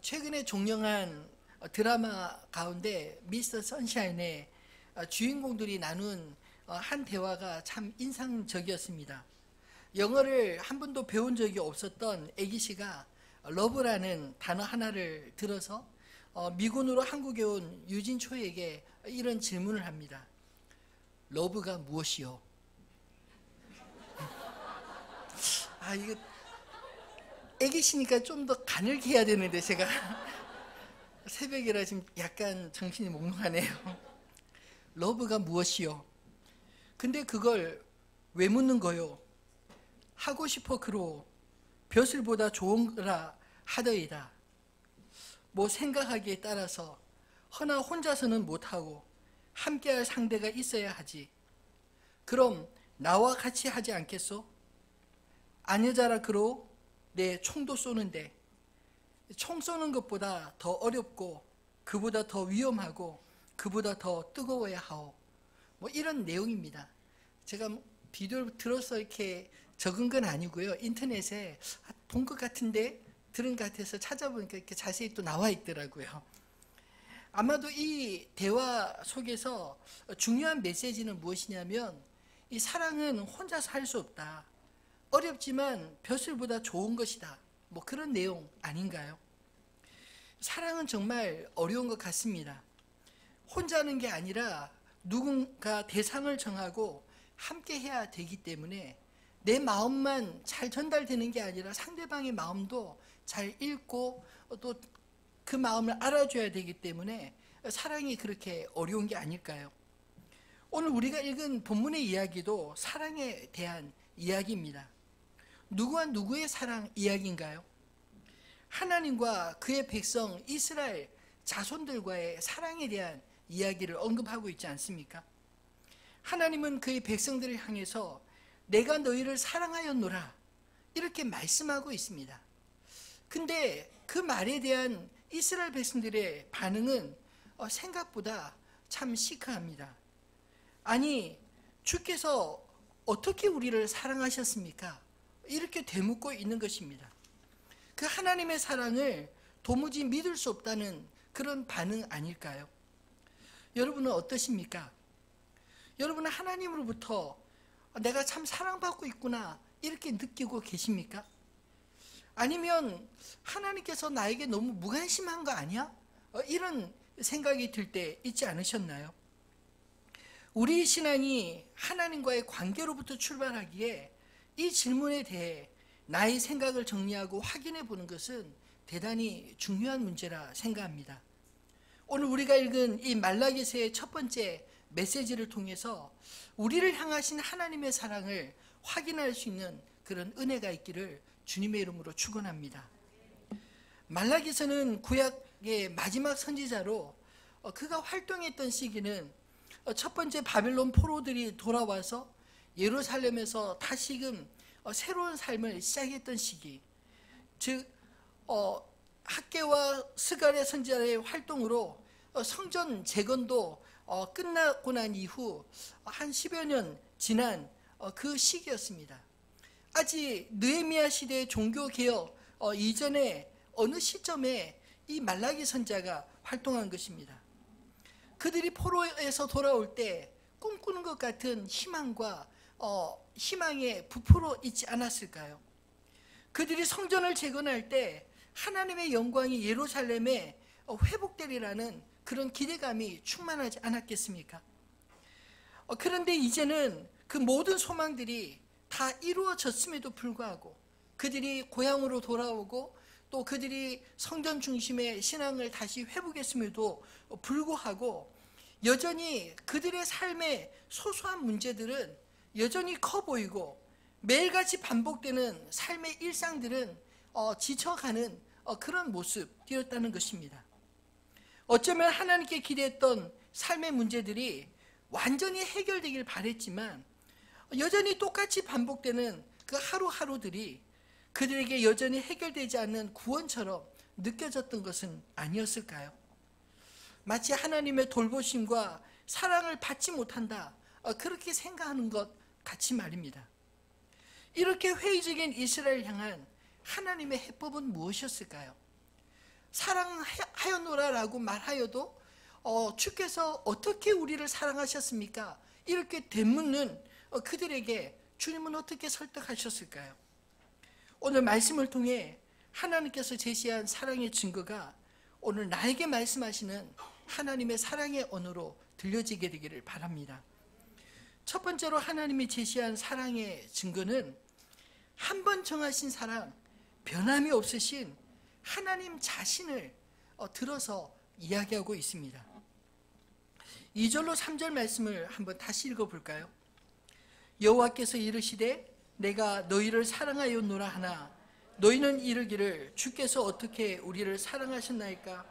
최근에 종영한 드라마 가운데 미스터 선샤인의 주인공들이 나눈 한 대화가 참 인상적이었습니다. 영어를 한 번도 배운 적이 없었던 애기 씨가 러브라는 단어 하나를 들어서 미군으로 한국에 온 유진초에게 이런 질문을 합니다. 러브가 무엇이요? 이거 애기 씨니까 좀 더 가늘게 해야 되는데 제가 새벽이라 지금 약간 정신이 몽롱하네요. 러브가 무엇이요? 근데 그걸 왜 묻는 거요? 하고 싶어 그로 벼슬보다 좋은 거라 하더이다. 뭐 생각하기에 따라서 허나 혼자서는 못하고 함께할 상대가 있어야 하지. 그럼 나와 같이 하지 않겠소? 아녀자라 그로 내 총도 쏘는데 총 쏘는 것보다 더 어렵고 그보다 더 위험하고 그보다 더 뜨거워야 하오. 뭐 이런 내용입니다. 제가 비디오를 들어서 이렇게 적은 건 아니고요. 인터넷에 본 것 같은데 들은 것 같아서 찾아보니까 이렇게 자세히 또 나와 있더라고요. 아마도 이 대화 속에서 중요한 메시지는 무엇이냐면 이 사랑은 혼자서 할 수 없다. 어렵지만 벼슬보다 좋은 것이다. 뭐 그런 내용 아닌가요? 사랑은 정말 어려운 것 같습니다. 혼자 하는 게 아니라 누군가 대상을 정하고 함께 해야 되기 때문에 내 마음만 잘 전달되는 게 아니라 상대방의 마음도 잘 읽고 또 그 마음을 알아줘야 되기 때문에 사랑이 그렇게 어려운 게 아닐까요? 오늘 우리가 읽은 본문의 이야기도 사랑에 대한 이야기입니다. 누구와 누구의 사랑 이야기인가요? 하나님과 그의 백성 이스라엘 자손들과의 사랑에 대한 이야기를 언급하고 있지 않습니까? 하나님은 그의 백성들을 향해서 내가 너희를 사랑하였노라 이렇게 말씀하고 있습니다. 근데 그 말에 대한 이스라엘 백성들의 반응은 생각보다 참 시크합니다. 아니, 주께서 어떻게 우리를 사랑하셨습니까? 이렇게 되묻고 있는 것입니다. 그 하나님의 사랑을 도무지 믿을 수 없다는 그런 반응 아닐까요? 여러분은 어떠십니까? 여러분은 하나님으로부터 내가 참 사랑받고 있구나 이렇게 느끼고 계십니까? 아니면 하나님께서 나에게 너무 무관심한 거 아니야? 이런 생각이 들 때 있지 않으셨나요? 우리 신앙이 하나님과의 관계로부터 출발하기에 이 질문에 대해 나의 생각을 정리하고 확인해 보는 것은 대단히 중요한 문제라 생각합니다. 오늘 우리가 읽은 이 말라기서의 첫 번째 메시지를 통해서 우리를 향하신 하나님의 사랑을 확인할 수 있는 그런 은혜가 있기를 주님의 이름으로 축원합니다. 말라기서는 구약의 마지막 선지자로 그가 활동했던 시기는 첫 번째 바벨론 포로들이 돌아와서 예루살렘에서 다시금 새로운 삶을 시작했던 시기, 즉 학개와 스가랴 선지자의 활동으로 성전 재건도 끝나고 난 이후 한 10여 년 지난 그 시기였습니다. 아직 느헤미야 시대의 종교개혁 이전에 어느 시점에 이 말라기 선지자가 활동한 것입니다. 그들이 포로에서 돌아올 때 꿈꾸는 것 같은 희망과 희망에 부풀어 있지 않았을까요? 그들이 성전을 재건할 때 하나님의 영광이 예루살렘에 회복되리라는 그런 기대감이 충만하지 않았겠습니까? 그런데 이제는 그 모든 소망들이 다 이루어졌음에도 불구하고 그들이 고향으로 돌아오고 또 그들이 성전 중심의 신앙을 다시 회복했음에도 불구하고 여전히 그들의 삶의 소소한 문제들은 여전히 커 보이고 매일같이 반복되는 삶의 일상들은 지쳐가는 그런 모습이었다는 것입니다. 어쩌면 하나님께 기대했던 삶의 문제들이 완전히 해결되길 바랬지만 여전히 똑같이 반복되는 그 하루하루들이 그들에게 여전히 해결되지 않는 구원처럼 느껴졌던 것은 아니었을까요? 마치 하나님의 돌보심과 사랑을 받지 못한다 그렇게 생각하는 것 같이 말입니다. 이렇게 회의적인 이스라엘 향한 하나님의 해법은 무엇이었을까요? 사랑하였노라라고 말하여도 주께서 어떻게 우리를 사랑하셨습니까? 이렇게 되묻는 그들에게 주님은 어떻게 설득하셨을까요? 오늘 말씀을 통해 하나님께서 제시한 사랑의 증거가 오늘 나에게 말씀하시는 하나님의 사랑의 언어로 들려지게 되기를 바랍니다. 첫 번째로 하나님이 제시한 사랑의 증거는 한 번 정하신 사랑, 변함이 없으신 하나님 자신을 들어서 이야기하고 있습니다. 2절로 3절 말씀을 한번 다시 읽어볼까요? 여호와께서 이르시되 내가 너희를 사랑하였노라 하나 너희는 이르기를 주께서 어떻게 우리를 사랑하셨나이까?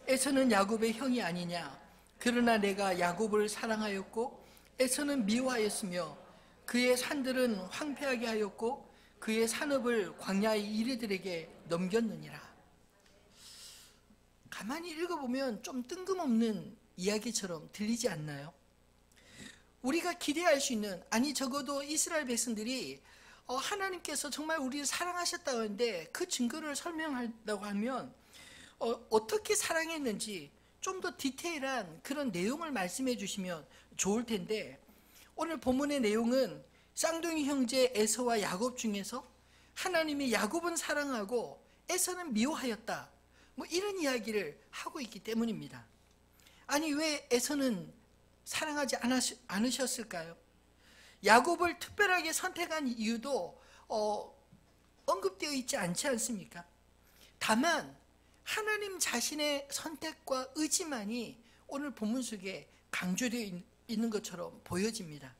에서는 야곱의 형이 아니냐? 그러나 내가 야곱을 사랑하였고 에서는 미워하였으며 그의 산들은 황폐하게 하였고 그의 산업을 광야의 이리들에게 넘겼느니라. 가만히 읽어보면 좀 뜬금없는 이야기처럼 들리지 않나요? 우리가 기대할 수 있는, 아니 적어도 이스라엘 백성들이 하나님께서 정말 우리를 사랑하셨다고 하는데 그 증거를 설명한다고 하면 어떻게 사랑했는지 좀 더 디테일한 그런 내용을 말씀해 주시면 좋을 텐데, 오늘 본문의 내용은 쌍둥이 형제 에서와 야곱 중에서 하나님이 야곱은 사랑하고 에서는 미워하였다, 뭐 이런 이야기를 하고 있기 때문입니다. 아니 왜 에서는 사랑하지 않으셨을까요? 야곱을 특별하게 선택한 이유도 언급되어 있지 않지 않습니까? 다만 하나님 자신의 선택과 의지만이 오늘 본문 속에 강조되어 있는 것처럼 보여집니다.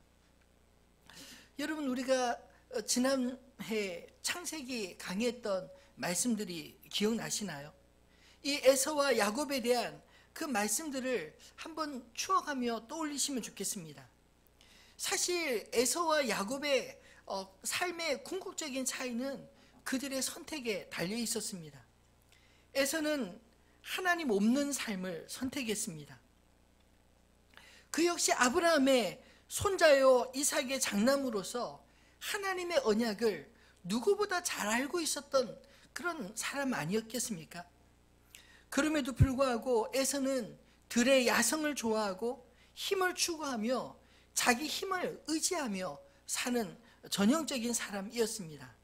여러분, 우리가 지난해 창세기 강의했던 말씀들이 기억나시나요? 이 에서와 야곱에 대한 그 말씀들을 한번 추억하며 떠올리시면 좋겠습니다. 사실 에서와 야곱의 삶의 궁극적인 차이는 그들의 선택에 달려 있었습니다. 에서는 하나님 없는 삶을 선택했습니다. 그 역시 아브라함의 손자요 이삭의 장남으로서 하나님의 언약을 누구보다 잘 알고 있었던 그런 사람 아니었겠습니까? 그럼에도 불구하고 에서는 들의 야성을 좋아하고 힘을 추구하며 자기 힘을 의지하며 사는 전형적인 사람이었습니다.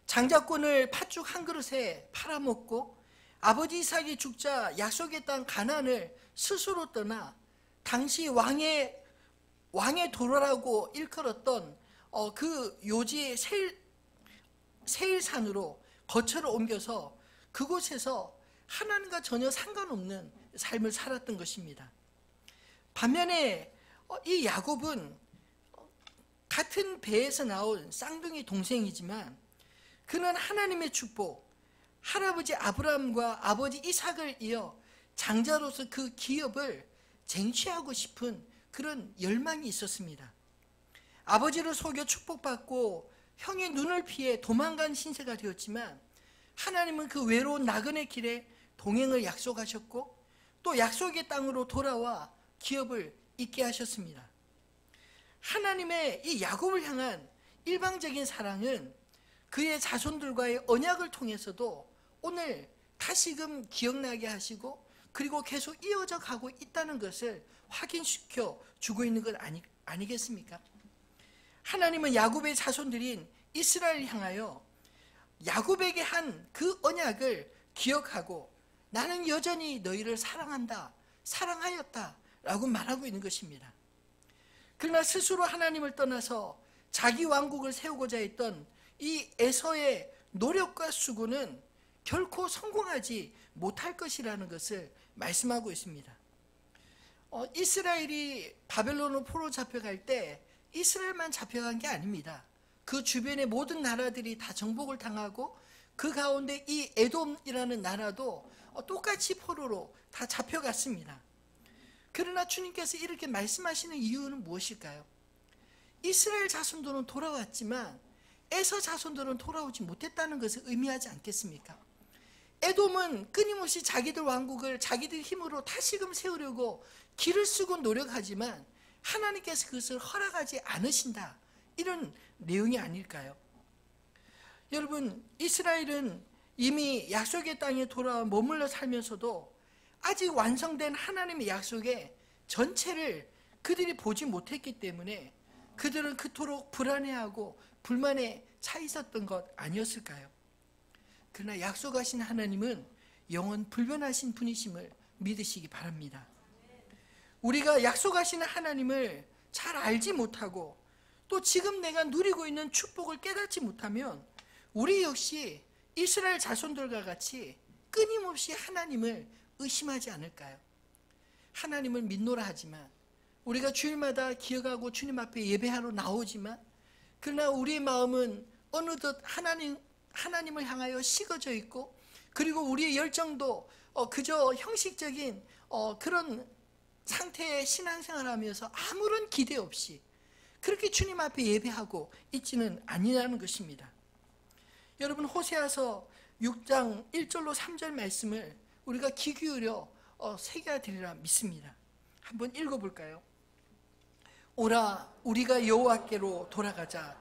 장자권을 팥죽 한 그릇에 팔아먹고 아버지 이삭이 죽자 약속의 땅 가나안을 스스로 떠나 당시 왕의 도로라고 일컬었던 그 요지 세일산으로 거처를 옮겨서 그곳에서 하나님과 전혀 상관없는 삶을 살았던 것입니다. 반면에 이 야곱은 같은 배에서 나온 쌍둥이 동생이지만 그는 하나님의 축복, 할아버지 아브라함과 아버지 이삭을 이어 장자로서 그 기업을 쟁취하고 싶은 그런 열망이 있었습니다. 아버지를 속여 축복받고 형의 눈을 피해 도망간 신세가 되었지만 하나님은 그 외로운 나그네 길에 동행을 약속하셨고 또 약속의 땅으로 돌아와 기업을 잇게 하셨습니다. 하나님의 이 야곱을 향한 일방적인 사랑은 그의 자손들과의 언약을 통해서도 오늘 다시금 기억나게 하시고 그리고 계속 이어져 가고 있다는 것을 확인시켜 주고 있는 것 아니겠습니까? 하나님은 야곱의 자손들인 이스라엘을 향하여 야곱에게 한 그 언약을 기억하고 나는 여전히 너희를 사랑한다, 사랑하였다 라고 말하고 있는 것입니다. 그러나 스스로 하나님을 떠나서 자기 왕국을 세우고자 했던 이 에서의 노력과 수고는 결코 성공하지 못할 것이라는 것을 말씀하고 있습니다. 이스라엘이 바벨론으로 포로 잡혀갈 때 이스라엘만 잡혀간 게 아닙니다. 그 주변의 모든 나라들이 다 정복을 당하고 그 가운데 이 에돔이라는 나라도 똑같이 포로로 다 잡혀갔습니다. 그러나 주님께서 이렇게 말씀하시는 이유는 무엇일까요? 이스라엘 자손들은 돌아왔지만 에서 자손들은 돌아오지 못했다는 것을 의미하지 않겠습니까? 에돔은 끊임없이 자기들 왕국을 자기들 힘으로 다시금 세우려고 길을 쓰고 노력하지만 하나님께서 그것을 허락하지 않으신다, 이런 내용이 아닐까요? 여러분, 이스라엘은 이미 약속의 땅에 돌아와 머물러 살면서도 아직 완성된 하나님의 약속의 전체를 그들이 보지 못했기 때문에 그들은 그토록 불안해하고 불만에 차 있었던 것 아니었을까요? 그러나 약속하신 하나님은 영원 불변하신 분이심을 믿으시기 바랍니다. 우리가 약속하시는 하나님을 잘 알지 못하고 또 지금 내가 누리고 있는 축복을 깨닫지 못하면 우리 역시 이스라엘 자손들과 같이 끊임없이 하나님을 의심하지 않을까요? 하나님을 믿노라 하지만 우리가 주일마다 기억하고 주님 앞에 예배하러 나오지만 그러나 우리의 마음은 어느덧 하나님을 향하여 식어져 있고 그리고 우리의 열정도 그저 형식적인 그런 상태의 신앙생활을 하면서 아무런 기대 없이 그렇게 주님 앞에 예배하고 있지는 아니라는 것입니다. 여러분, 호세아서 6장 1절로 3절 말씀을 우리가 귀 기울여 새겨드리라 믿습니다. 한번 읽어볼까요? 오라, 우리가 여호와께로 돌아가자.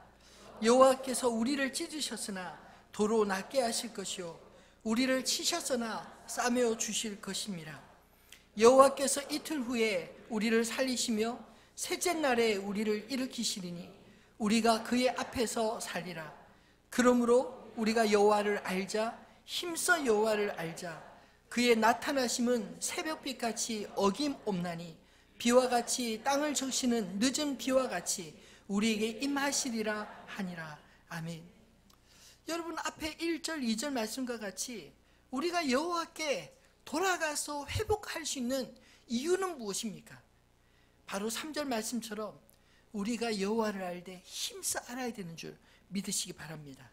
여호와께서 우리를 찢으셨으나 도로 낫게 하실 것이요 우리를 치셨으나 싸매어 주실 것입니다. 여호와께서 이틀 후에 우리를 살리시며 셋째 날에 우리를 일으키시리니 우리가 그의 앞에서 살리라. 그러므로 우리가 여호와를 알자. 힘써 여호와를 알자. 그의 나타나심은 새벽빛같이 어김없나니 비와 같이 땅을 적시는 늦은 비와 같이 우리에게 임하시리라 하니라. 아멘. 여러분, 앞에 1절 2절 말씀과 같이 우리가 여호와께 돌아가서 회복할 수 있는 이유는 무엇입니까? 바로 3절 말씀처럼 우리가 여호와를 알되 힘써 알아야 되는 줄 믿으시기 바랍니다.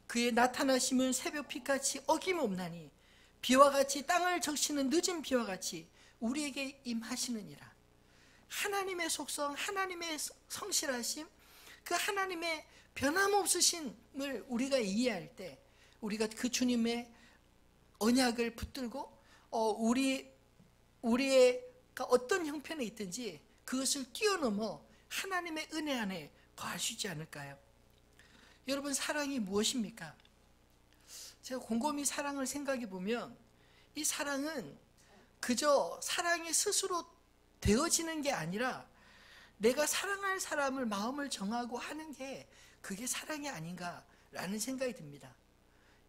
그의 나타나심은 새벽빛같이 어김없나니 비와 같이 땅을 적시는 늦은 비와 같이 우리에게 임하시느니라. 하나님의 속성, 하나님의 성실하심, 그 하나님의 변함없으심을 우리가 이해할 때 우리가 그 주님의 언약을 붙들고 우리의 어떤 형편에 있든지 그것을 뛰어넘어 하나님의 은혜 안에 거할 수 있지 않을까요? 여러분, 사랑이 무엇입니까? 제가 곰곰이 사랑을 생각해 보면 이 사랑은 그저 사랑이 스스로 되어지는 게 아니라 내가 사랑할 사람을 마음을 정하고 하는 게 그게 사랑이 아닌가라는 생각이 듭니다.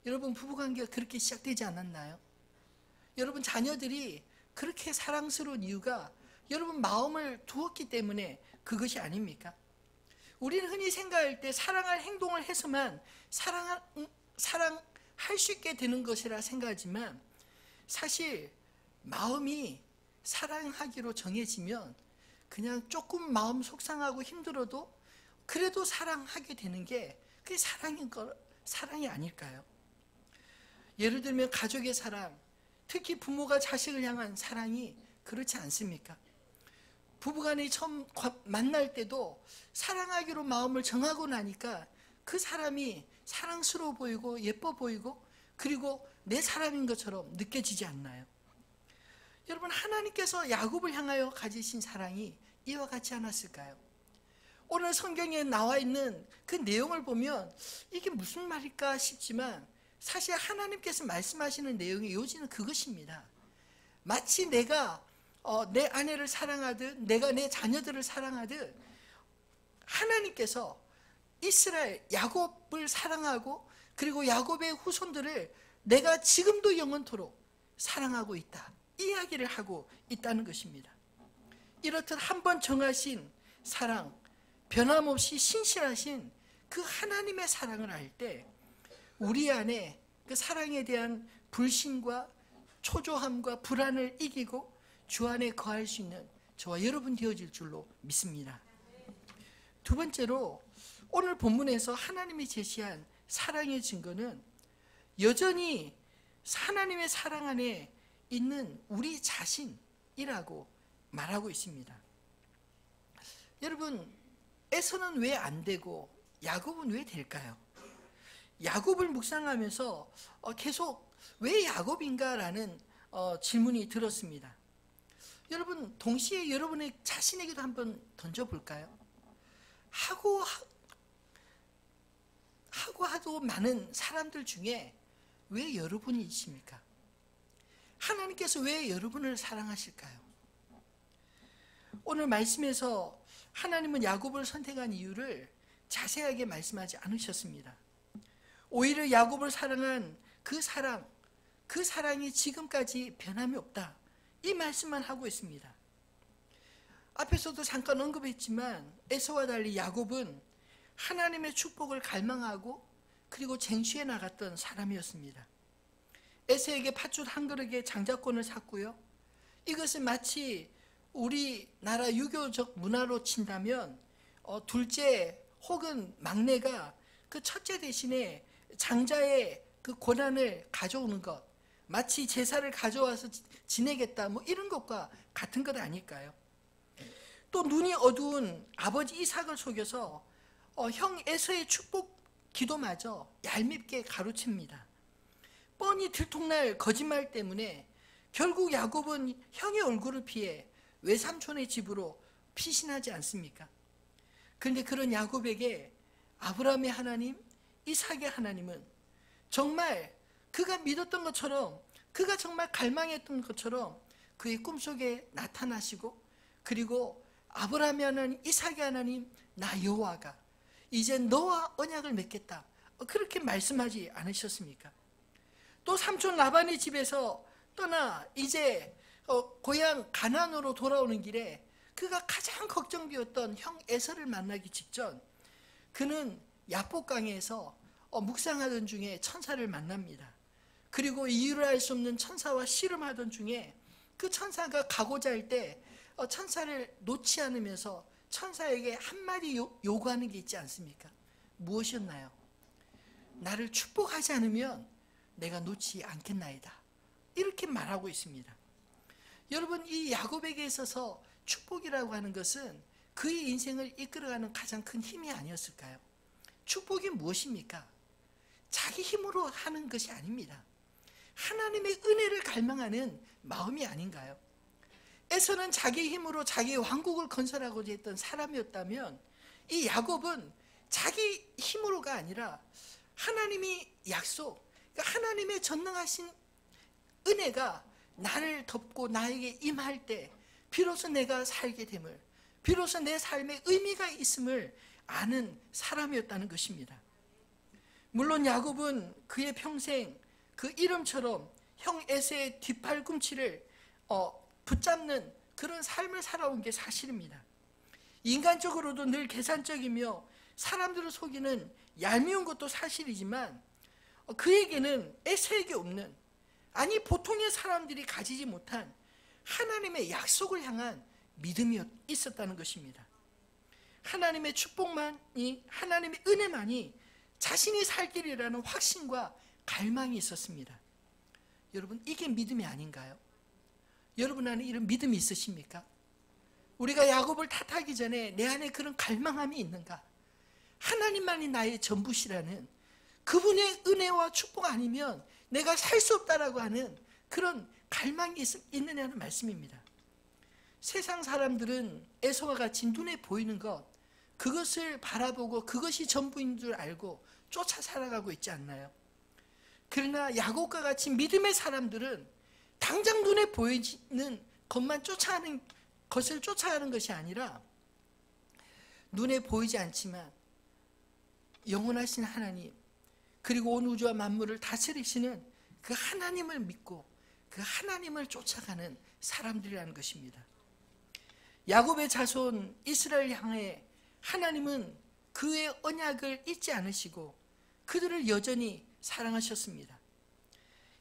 여러분, 부부관계가 그렇게 시작되지 않았나요? 여러분, 자녀들이 그렇게 사랑스러운 이유가 여러분 마음을 두었기 때문에 그것이 아닙니까? 우리는 흔히 생각할 때 사랑할 행동을 해서만 사랑할 수 있게 되는 것이라 생각하지만 사실 마음이 사랑하기로 정해지면 그냥 조금 마음 속상하고 힘들어도 그래도 사랑하게 되는 게 그게 사랑이 아닐까요? 예를 들면 가족의 사랑, 특히 부모가 자식을 향한 사랑이 그렇지 않습니까? 부부간에 처음 만날 때도 사랑하기로 마음을 정하고 나니까 그 사람이 사랑스러워 보이고 예뻐 보이고 그리고 내 사람인 것처럼 느껴지지 않나요? 여러분, 하나님께서 야곱을 향하여 가지신 사랑이 이와 같지 않았을까요? 오늘 성경에 나와 있는 그 내용을 보면 이게 무슨 말일까 싶지만 사실 하나님께서 말씀하시는 내용의 요지는 그것입니다. 마치 내가 내 아내를 사랑하듯 내가 내 자녀들을 사랑하듯 하나님께서 이스라엘 야곱을 사랑하고 그리고 야곱의 후손들을 내가 지금도 영원토록 사랑하고 있다, 이 이야기를 하고 있다는 것입니다. 이렇듯 한번 정하신 사랑, 변함없이 신실하신 그 하나님의 사랑을 알 때 우리 안에 그 사랑에 대한 불신과 초조함과 불안을 이기고 주 안에 거할 수 있는 저와 여러분 되어질 줄로 믿습니다. 두 번째로 오늘 본문에서 하나님이 제시한 사랑의 증거는 여전히 하나님의 사랑 안에 있는 우리 자신이라고 말하고 있습니다. 여러분, 에서는 왜 안 되고 야곱은 왜 될까요? 야곱을 묵상하면서 계속 왜 야곱인가라는 질문이 들었습니다. 여러분, 동시에 여러분의 자신에게도 한번 던져볼까요? 하고 너무나도 많은 사람들 중에 왜 여러분이십니까? 하나님께서 왜 여러분을 사랑하실까요? 오늘 말씀에서 하나님은 야곱을 선택한 이유를 자세하게 말씀하지 않으셨습니다. 오히려 야곱을 사랑한 그 사랑이 지금까지 변함이 없다, 이 말씀만 하고 있습니다. 앞에서도 잠깐 언급했지만 에서와 달리 야곱은 하나님의 축복을 갈망하고 그리고 쟁취해 나갔던 사람이었습니다. 에서에게 팥죽 한 그릇의 장자권을 샀고요. 이것은 마치 우리나라 유교적 문화로 친다면 둘째 혹은 막내가 그 첫째 대신에 장자의 그 권한을 가져오는 것, 마치 제사를 가져와서 지내겠다, 뭐 이런 것과 같은 것 아닐까요? 또 눈이 어두운 아버지 이삭을 속여서 형 에서의 축복 기도마저 얄밉게 가로챕니다. 뻔히 들통날 거짓말 때문에 결국 야곱은 형의 얼굴을 피해 외삼촌의 집으로 피신하지 않습니까? 그런데 그런 야곱에게 아브라함의 하나님, 이삭의 하나님은 정말 그가 믿었던 것처럼, 그가 정말 갈망했던 것처럼 그의 꿈속에 나타나시고, 그리고 아브라함의 하나님, 이삭의 하나님, 나 여호와가 이제 너와 언약을 맺겠다, 그렇게 말씀하지 않으셨습니까? 또 삼촌 라반의 집에서 떠나 이제 고향 가나안으로 돌아오는 길에 그가 가장 걱정되었던 형 에서를 만나기 직전 그는 야복강에서 묵상하던 중에 천사를 만납니다. 그리고 이유를 알 수 없는 천사와 씨름하던 중에 그 천사가 가고자 할 때 천사를 놓지 않으면서 천사에게 한마디 요구하는 게 있지 않습니까? 무엇이었나요? 나를 축복하지 않으면 내가 놓지 않겠나이다, 이렇게 말하고 있습니다. 여러분, 이 야곱에게 있어서 축복이라고 하는 것은 그의 인생을 이끌어가는 가장 큰 힘이 아니었을까요? 축복이 무엇입니까? 자기 힘으로 하는 것이 아닙니다. 하나님의 은혜를 갈망하는 마음이 아닌가요? 에서는 자기 힘으로 자기의 왕국을 건설하고자 했던 사람이었다면 이 야곱은 자기 힘으로가 아니라 하나님이 약속, 그러니까 하나님의 전능하신 은혜가 나를 덮고 나에게 임할 때 비로소 내가 살게 됨을, 비로소 내 삶에 의미가 있음을 아는 사람이었다는 것입니다. 물론 야곱은 그의 평생 그 이름처럼 형 에서의 뒷팔꿈치를 붙잡는 그런 삶을 살아온 게 사실입니다. 인간적으로도 늘 계산적이며 사람들을 속이는 얄미운 것도 사실이지만 그에게는 에서에게 없는, 아니 보통의 사람들이 가지지 못한 하나님의 약속을 향한 믿음이 있었다는 것입니다. 하나님의 축복만이, 하나님의 은혜만이 자신이 살 길이라는 확신과 갈망이 있었습니다. 여러분, 이게 믿음이 아닌가요? 여러분 안에 이런 믿음이 있으십니까? 우리가 야곱을 탓하기 전에 내 안에 그런 갈망함이 있는가? 하나님만이 나의 전부시라는 그분의 은혜와 축복 아니면 내가 살 수 없다라고 하는 그런 갈망이 있느냐는 말씀입니다. 세상 사람들은 에서와 같이 눈에 보이는 것, 그것을 바라보고 그것이 전부인 줄 알고 쫓아 살아가고 있지 않나요? 그러나 야곱과 같이 믿음의 사람들은 당장 눈에 보이는 것만 쫓아가는 것이 아니라 눈에 보이지 않지만 영원하신 하나님, 그리고 온 우주와 만물을 다스리시는 그 하나님을 믿고 그 하나님을 쫓아가는 사람들이라는 것입니다. 야곱의 자손 이스라엘 향해 하나님은 그의 언약을 잊지 않으시고 그들을 여전히 사랑하셨습니다.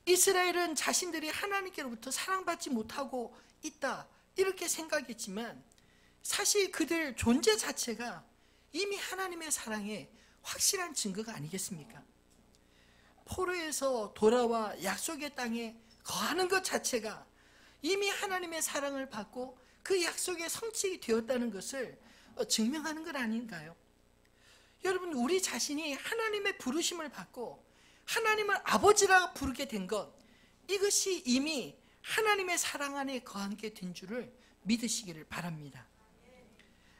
이스라엘은 자신들이 하나님께로부터 사랑받지 못하고 있다, 이렇게 생각했지만 사실 그들 존재 자체가 이미 하나님의 사랑의 확실한 증거가 아니겠습니까? 포로에서 돌아와 약속의 땅에 거하는 것 자체가 이미 하나님의 사랑을 받고 그 약속의 성취가 되었다는 것을 증명하는 것 아닌가요? 여러분, 우리 자신이 하나님의 부르심을 받고 하나님을 아버지라 부르게 된 것, 이것이 이미 하나님의 사랑 안에 거하게 된 줄을 믿으시기를 바랍니다.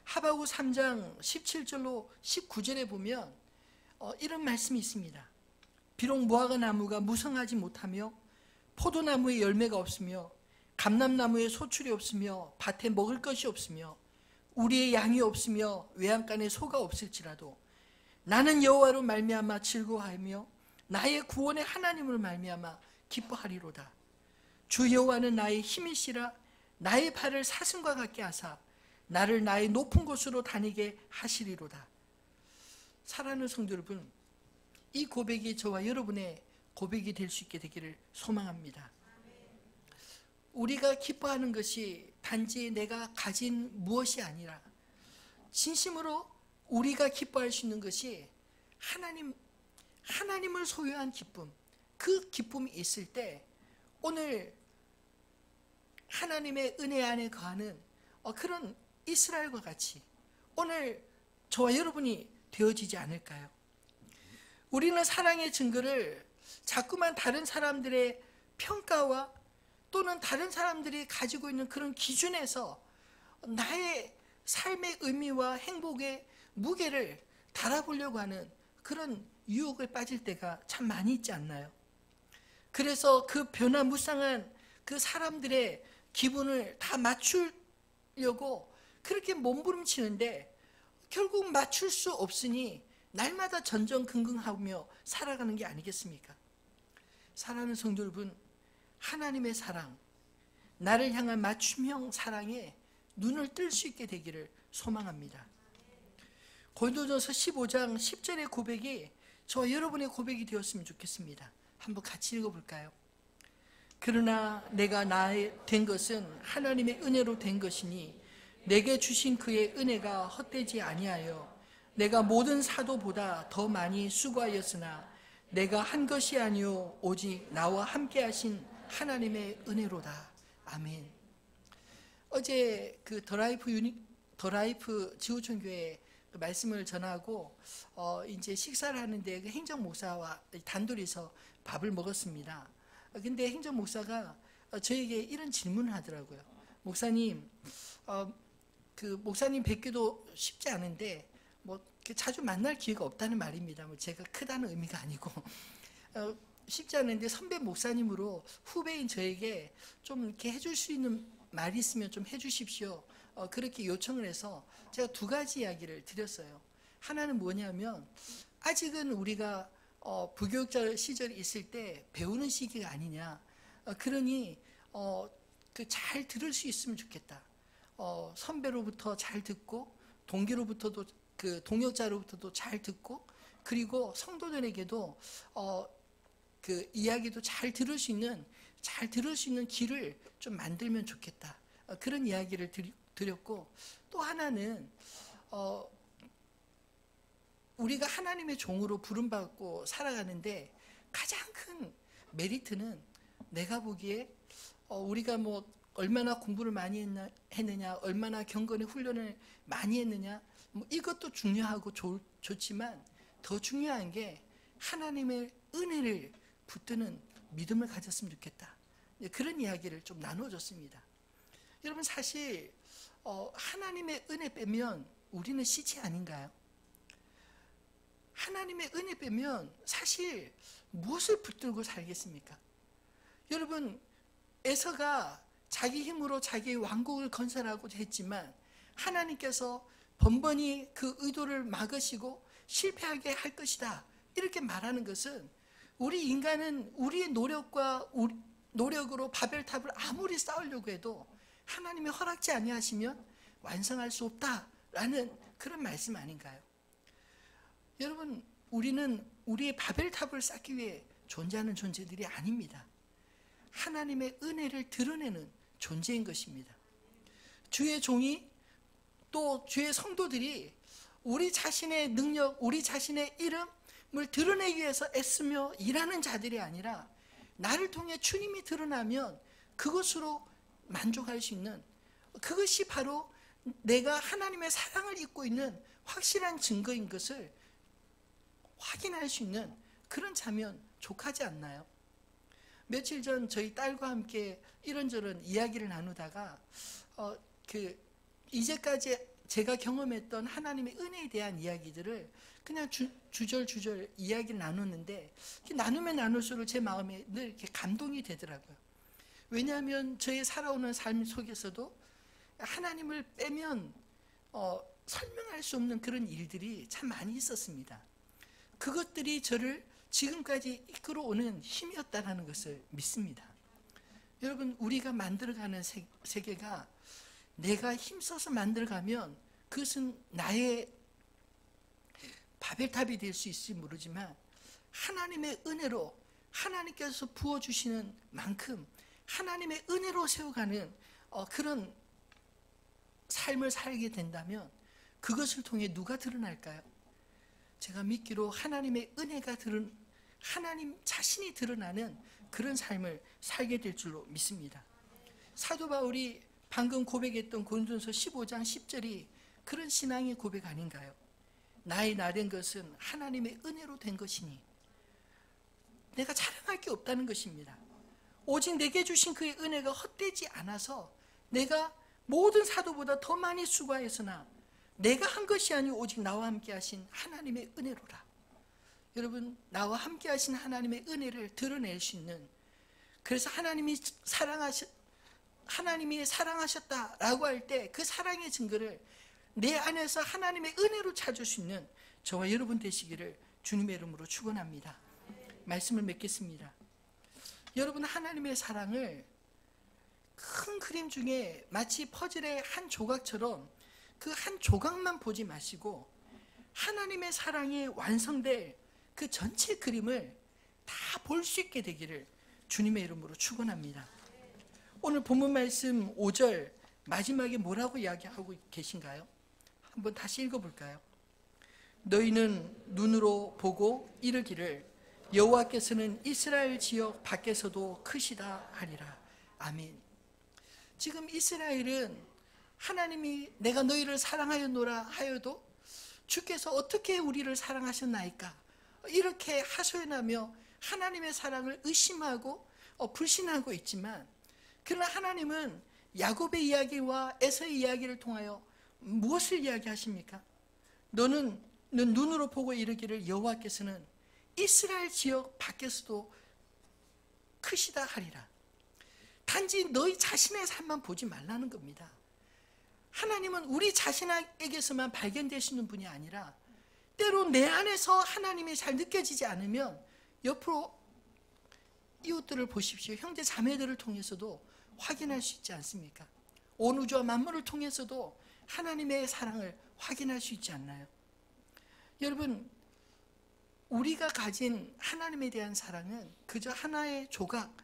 하박국 3장 17절로 19절에 보면 이런 말씀이 있습니다. 비록 무화과 나무가 무성하지 못하며 포도나무에 열매가 없으며 감람나무에 소출이 없으며 밭에 먹을 것이 없으며 우리의 양이 없으며 외양간에 소가 없을지라도 나는 여호와로 말미암아 즐거워하며 나의 구원의 하나님으로 말미암아 기뻐하리로다. 주 여호와는 나의 힘이시라. 나의 발을 사슴과 같게 하사 나를 나의 높은 곳으로 다니게 하시리로다. 사랑하는 성도 여러분, 이 고백이 저와 여러분의 고백이 될 수 있게 되기를 소망합니다. 우리가 기뻐하는 것이 단지 내가 가진 무엇이 아니라 진심으로 우리가 기뻐할 수 있는 것이 하나님을 소유한 기쁨, 그 기쁨이 있을 때 오늘 하나님의 은혜 안에 거하는 그런 이스라엘과 같이 오늘 저와 여러분이 되어지지 않을까요? 우리는 사랑의 증거를 자꾸만 다른 사람들의 평가와 또는 다른 사람들이 가지고 있는 그런 기준에서 나의 삶의 의미와 행복의 무게를 달아보려고 하는 그런 유혹에 빠질 때가 참 많이 있지 않나요? 그래서 그 변화무쌍한 그 사람들의 기분을 다 맞추려고 그렇게 몸부림치는데 결국 맞출 수 없으니 날마다 전전긍긍하며 살아가는 게 아니겠습니까? 사랑하는 성도 여러분, 하나님의 사랑, 나를 향한 맞춤형 사랑에 눈을 뜰 수 있게 되기를 소망합니다. 고린도전서 15장 10절의 고백이 저와 여러분의 고백이 되었으면 좋겠습니다. 한번 같이 읽어볼까요? 그러나 내가 나의 된 것은 하나님의 은혜로 된 것이니 내게 주신 그의 은혜가 헛되지 아니하여 내가 모든 사도보다 더 많이 수고하였으나 내가 한 것이 아니요 오직 나와 함께 하신 하나님의 은혜로다. 아멘. 어제 그 더라이프 지구촌교회 그 말씀을 전하고 이제 식사를 하는데 그 행정 목사와 단둘이서 밥을 먹었습니다. 근데 행정 목사가 저에게 이런 질문을 하더라고요. 목사님, 그 목사님 뵙기도 쉽지 않은데 뭐 자주 만날 기회가 없다는 말입니다. 뭐 제가 크다는 의미가 아니고 쉽지 않은데 선배 목사님으로 후배인 저에게 좀 이렇게 해줄 수 있는 말이 있으면 좀 해주십시오. 그렇게 요청을 해서 제가 두 가지 이야기를 드렸어요. 하나는 뭐냐면 아직은 우리가 부교육자 시절이 있을 때 배우는 시기가 아니냐. 그러니 그 잘 들을 수 있으면 좋겠다. 선배로부터 잘 듣고 동기로부터도 그 동역자로부터도 잘 듣고 그리고 성도들에게도 그 이야기도 잘 들을 수 있는 길을 좀 만들면 좋겠다. 그런 이야기를 드렸고 또 하나는 우리가 하나님의 종으로 부름받고 살아가는데 가장 큰 메리트는 내가 보기에 우리가 뭐 얼마나 공부를 많이 했느냐, 얼마나 경건의 훈련을 많이 했느냐, 뭐 이것도 중요하고 좋지만 더 중요한 게 하나님의 은혜를 붙드는 믿음을 가졌으면 좋겠다. 그런 이야기를 좀 나눠줬습니다. 여러분 사실 하나님의 은혜 빼면 우리는 시체 아닌가요? 하나님의 은혜 빼면 사실 무엇을 붙들고 살겠습니까? 여러분 에서가 자기 힘으로 자기의 왕국을 건설하고자 했지만 하나님께서 번번이 그 의도를 막으시고 실패하게 할 것이다. 이렇게 말하는 것은 우리 인간은 우리의 노력으로 바벨탑을 아무리 쌓으려고 해도 하나님이 허락지 아니하시면 완성할 수 없다라는 그런 말씀 아닌가요? 여러분 우리는 우리의 바벨탑을 쌓기 위해 존재하는 존재들이 아닙니다. 하나님의 은혜를 드러내는 존재인 것입니다. 주의 종이 또 주의 성도들이 우리 자신의 능력, 우리 자신의 이름을 드러내기 위해서 애쓰며 일하는 자들이 아니라 나를 통해 주님이 드러나면 그것으로 만족할 수 있는 그것이 바로 내가 하나님의 사랑을 입고 있는 확실한 증거인 것을 확인할 수 있는 그런 자면 족하지 않나요? 며칠 전 저희 딸과 함께 이런저런 이야기를 나누다가 이제까지 제가 경험했던 하나님의 은혜에 대한 이야기들을 그냥 주절주절 이야기를 나누는데 나누면 나눌수록 제 마음에 늘 이렇게 감동이 되더라고요. 왜냐하면 저의 살아오는 삶 속에서도 하나님을 빼면 설명할 수 없는 그런 일들이 참 많이 있었습니다. 그것들이 저를 지금까지 이끌어오는 힘이었다는 것을 믿습니다. 여러분, 우리가 만들어가는 세계가 내가 힘써서 만들어가면 그것은 나의 바벨탑이 될 수 있을지 모르지만 하나님의 은혜로 하나님께서 부어주시는 만큼 하나님의 은혜로 세워가는 그런 삶을 살게 된다면 그것을 통해 누가 드러날까요? 제가 믿기로 하나님의 은혜가 하나님 자신이 드러나는 그런 삶을 살게 될 줄로 믿습니다. 사도 바울이 방금 고백했던 고린도전서 15장 10절이 그런 신앙의 고백 아닌가요? 나의 나 된 것은 하나님의 은혜로 된 것이니 내가 자랑할 게 없다는 것입니다. 오직 내게 주신 그의 은혜가 헛되지 않아서 내가 모든 사도보다 더 많이 수고하였으나 내가 한 것이 아니오 오직 나와 함께 하신 하나님의 은혜로라. 여러분, 나와 함께 하신 하나님의 은혜를 드러낼 수 있는, 그래서 하나님이 사랑하셨다라고 할 때 그 사랑의 증거를 내 안에서 하나님의 은혜로 찾을 수 있는 저와 여러분 되시기를 주님의 이름으로 축원합니다. 말씀을 맺겠습니다. 여러분, 하나님의 사랑을 큰 그림 중에 마치 퍼즐의 한 조각처럼 그 한 조각만 보지 마시고 하나님의 사랑이 완성될 그 전체 그림을 다 볼 수 있게 되기를 주님의 이름으로 축원합니다. 오늘 본문 말씀 5절 마지막에 뭐라고 이야기하고 계신가요? 한번 다시 읽어볼까요? 너희는 눈으로 보고 이르기를 여호와께서는 이스라엘 지역 밖에서도 크시다 하리라. 아멘. 지금 이스라엘은 하나님이 내가 너희를 사랑하였노라 하여도 주께서 어떻게 우리를 사랑하셨나이까 이렇게 하소연하며 하나님의 사랑을 의심하고 불신하고 있지만, 그러나 하나님은 야곱의 이야기와 에서의 이야기를 통하여 무엇을 이야기하십니까? 너는 눈으로 보고 이르기를 여호와께서는 이스라엘 지역 밖에서도 크시다 하리라. 단지 너희 자신의 삶만 보지 말라는 겁니다. 하나님은 우리 자신에게서만 발견되시는 분이 아니라 때로 내 안에서 하나님이 잘 느껴지지 않으면 옆으로 이웃들을 보십시오. 형제 자매들을 통해서도 확인할 수 있지 않습니까? 온 우주와 만물을 통해서도 하나님의 사랑을 확인할 수 있지 않나요? 여러분, 우리가 가진 하나님에 대한 사랑은 그저 하나의 조각,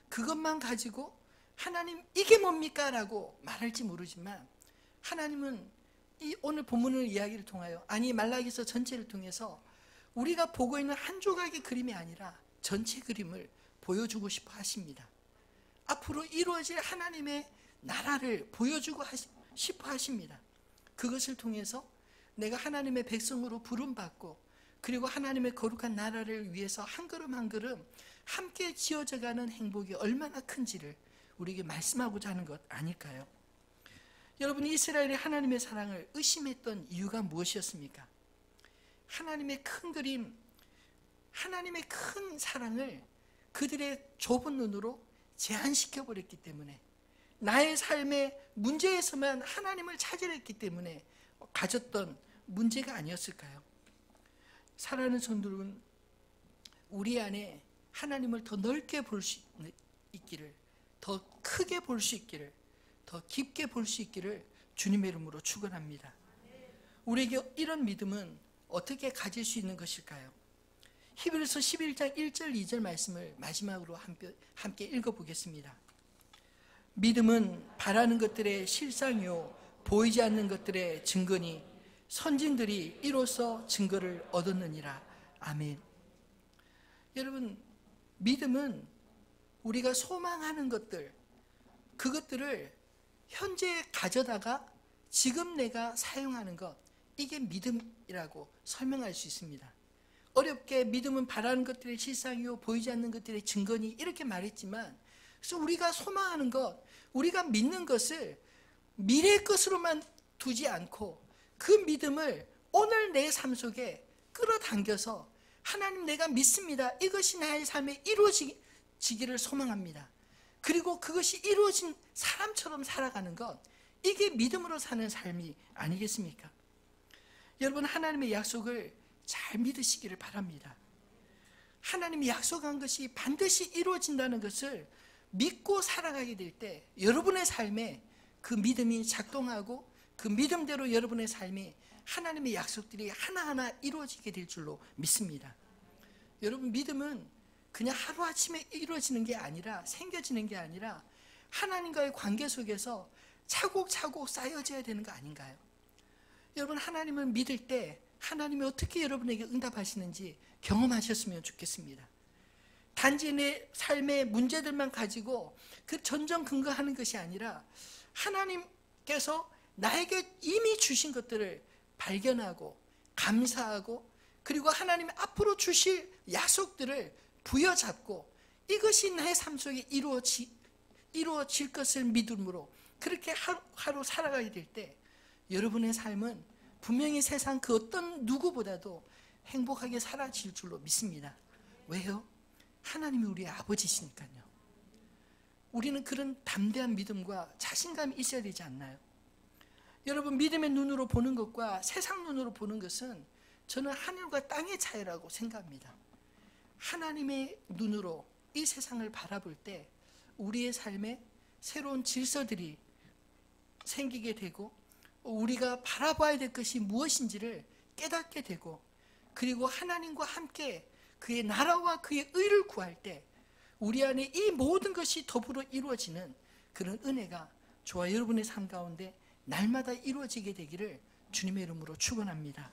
그것만 가지고 하나님 이게 뭡니까? 라고 말할지 모르지만 하나님은 이 오늘 본문의 이야기를 통하여, 아니 말라기서 전체를 통해서 우리가 보고 있는 한 조각의 그림이 아니라 전체 그림을 보여주고 싶어 하십니다. 앞으로 이루어질 하나님의 나라를 보여주고 싶어 하십니다. 그것을 통해서 내가 하나님의 백성으로 부름받고 그리고 하나님의 거룩한 나라를 위해서 한 걸음 한 걸음 함께 지어져가는 행복이 얼마나 큰지를 우리에게 말씀하고자 하는 것 아닐까요? 여러분, 이스라엘이 하나님의 사랑을 의심했던 이유가 무엇이었습니까? 하나님의 큰 그림, 하나님의 큰 사랑을 그들의 좁은 눈으로 제한시켜버렸기 때문에, 나의 삶의 문제에서만 하나님을 찾으랬기 때문에 가졌던 문제가 아니었을까요? 사랑하는 성도는 우리 안에 하나님을 더 넓게 볼 수 있기를, 더 크게 볼 수 있기를, 더 깊게 볼 수 있기를 주님의 이름으로 축원합니다. 우리에게 이런 믿음은 어떻게 가질 수 있는 것일까요? 히브리서 11장 1절 2절 말씀을 마지막으로 함께 읽어보겠습니다. 믿음은 바라는 것들의 실상이요 보이지 않는 것들의 증거니 선진들이 이로써 증거를 얻었느니라. 아멘. 여러분, 믿음은 우리가 소망하는 것들, 그것들을 현재 가져다가 지금 내가 사용하는 것, 이게 믿음이라고 설명할 수 있습니다. 어렵게 믿음은 바라는 것들의 실상이요 보이지 않는 것들의 증거니 이렇게 말했지만, 그래서 우리가 소망하는 것, 우리가 믿는 것을 미래의 것으로만 두지 않고 그 믿음을 오늘 내 삶 속에 끌어당겨서 하나님 내가 믿습니다. 이것이 나의 삶에 이루어지기를 소망합니다. 그리고 그것이 이루어진 사람처럼 살아가는 것, 이게 믿음으로 사는 삶이 아니겠습니까? 여러분, 하나님의 약속을 잘 믿으시기를 바랍니다. 하나님이 약속한 것이 반드시 이루어진다는 것을 믿고 살아가게 될 때 여러분의 삶에 그 믿음이 작동하고 그 믿음대로 여러분의 삶에 하나님의 약속들이 하나하나 이루어지게 될 줄로 믿습니다. 여러분, 믿음은 그냥 하루아침에 이루어지는 게 아니라, 생겨지는 게 아니라 하나님과의 관계 속에서 차곡차곡 쌓여져야 되는 거 아닌가요? 여러분, 하나님을 믿을 때 하나님이 어떻게 여러분에게 응답하시는지 경험하셨으면 좋겠습니다. 단지 내 삶의 문제들만 가지고 그 전전긍긍하는 것이 아니라 하나님께서 나에게 이미 주신 것들을 발견하고 감사하고, 그리고 하나님이 앞으로 주실 약속들을 부여잡고 이것이 나의 삶 속에 이루어질 것을 믿음으로 그렇게 하루 살아가게 될 때 여러분의 삶은 분명히 세상 그 어떤 누구보다도 행복하게 살아질 줄로 믿습니다. 왜요? 하나님이 우리의 아버지시니까요. 우리는 그런 담대한 믿음과 자신감이 있어야 되지 않나요? 여러분, 믿음의 눈으로 보는 것과 세상 눈으로 보는 것은 저는 하늘과 땅의 차이라고 생각합니다. 하나님의 눈으로 이 세상을 바라볼 때 우리의 삶에 새로운 질서들이 생기게 되고 우리가 바라봐야 될 것이 무엇인지를 깨닫게 되고, 그리고 하나님과 함께 그의 나라와 그의 의를 구할 때 우리 안에 이 모든 것이 더불어 이루어지는 그런 은혜가 저와 여러분의 삶 가운데 날마다 이루어지게 되기를 주님의 이름으로 축원합니다.